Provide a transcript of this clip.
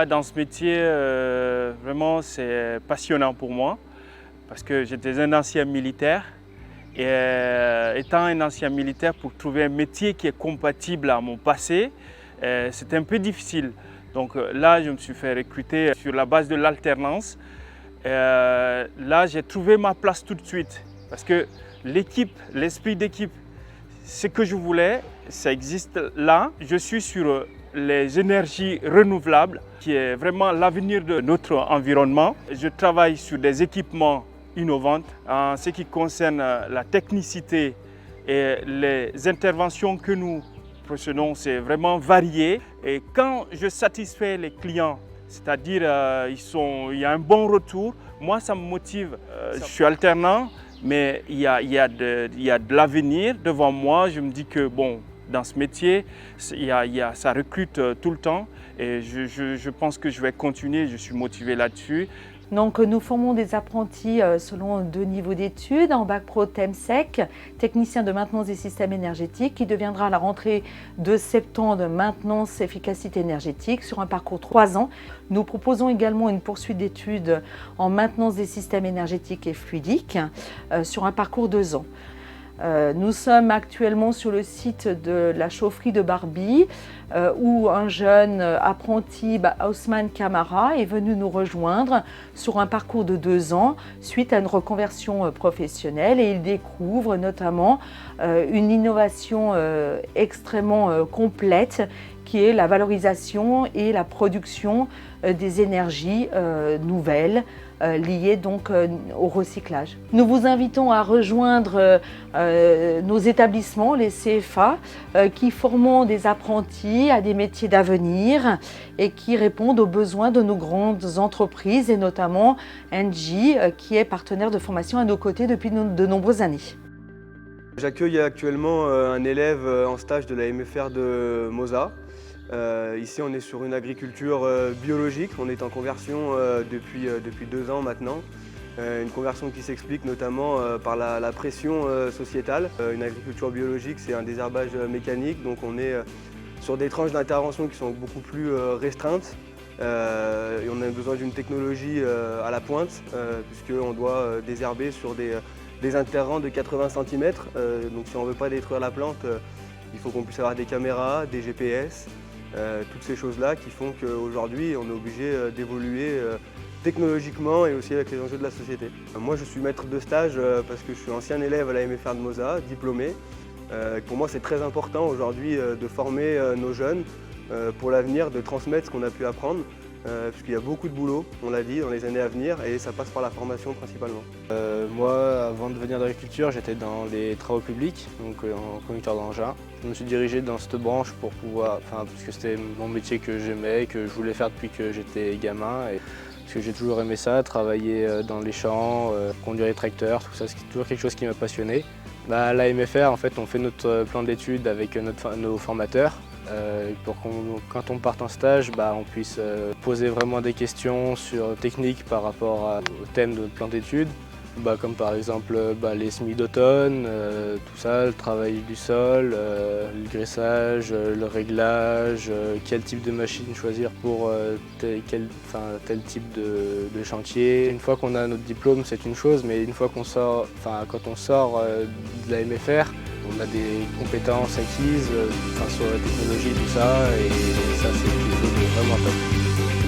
dans ce métier, vraiment, c'est passionnant pour moi parce que j'étais un ancien militaire et étant un ancien militaire, pour trouver un métier qui est compatible à mon passé, c'était un peu difficile. Donc là, je me suis fait recruter sur la base de l'alternance. Là, j'ai trouvé ma place tout de suite parce que l'équipe, l'esprit d'équipe, ce que je voulais, ça existe là. Je suis sur les énergies renouvelables, qui est vraiment l'avenir de notre environnement. Je travaille sur des équipements innovants en ce qui concerne la technicité et les interventions que nous procédons, c'est vraiment varié. Et quand je satisfais les clients, c'est-à-dire il y a un bon retour, moi ça me motive. Je suis alternant, mais il y a de l'avenir devant moi. Je me dis que bon, dans ce métier, ça recrute tout le temps et je pense que je vais continuer, je suis motivé là-dessus. Donc nous formons des apprentis selon 2 niveaux d'études, en bac pro TEMSEC, technicien de maintenance des systèmes énergétiques, qui deviendra à la rentrée de septembre maintenance efficacité énergétique sur un parcours 3 ans. Nous proposons également une poursuite d'études en maintenance des systèmes énergétiques et fluidiques sur un parcours 2 ans. Nous sommes actuellement sur le site de la chaufferie de Barbie où un jeune apprenti, Ousmane Kamara, est venu nous rejoindre sur un parcours de 2 ans suite à une reconversion professionnelle et il découvre notamment une innovation extrêmement complète qui est la valorisation et la production des énergies nouvelles liées donc au recyclage. Nous vous invitons à rejoindre nos établissements, les CFA, qui forment des apprentis à des métiers d'avenir et qui répondent aux besoins de nos grandes entreprises et notamment Engie, qui est partenaire de formation à nos côtés depuis de nombreuses années. J'accueille actuellement un élève en stage de la MFR de Moza. Ici on est sur une agriculture biologique, on est en conversion depuis 2 ans maintenant. Une conversion qui s'explique notamment par la pression sociétale. Une agriculture biologique, c'est un désherbage mécanique, donc on est sur des tranches d'intervention qui sont beaucoup plus restreintes. Et on a besoin d'une technologie à la pointe, puisqu'on doit désherber sur des interrants de 80 cm. Donc si on ne veut pas détruire la plante, il faut qu'on puisse avoir des caméras, des GPS, toutes ces choses-là qui font qu'aujourd'hui on est obligé d'évoluer technologiquement et aussi avec les enjeux de la société. Moi je suis maître de stage parce que je suis ancien élève à la MFR de Moza, diplômé. Pour moi c'est très important aujourd'hui de former nos jeunes pour l'avenir, de transmettre ce qu'on a pu apprendre. Puisqu'il y a beaucoup de boulot, on l'a dit, dans les années à venir et ça passe par la formation principalement. Moi, avant de venir d'agriculture, j'étais dans les travaux publics, donc en conducteur d'engin. Je me suis dirigé dans cette branche pour pouvoir, parce que c'était mon métier que j'aimais, que je voulais faire depuis que j'étais gamin. Parce que j'ai toujours aimé ça, travailler dans les champs, conduire les tracteurs, tout ça, c'est toujours quelque chose qui m'a passionné. À la MFR, en fait, on fait notre plan d'études avec nos formateurs. Pour quand on part en stage, on puisse poser vraiment des questions techniques par rapport au thème de notre plan d'études. Comme par exemple les semis d'automne, tout ça, le travail du sol, le graissage, le réglage, quel type de machine choisir pour tel type de chantier. Une fois qu'on a notre diplôme, c'est une chose, mais une fois qu'on sort, quand on sort de la MFR, on a des compétences acquises sur la technologie, tout ça, et ça c'est quelque chose de vraiment top.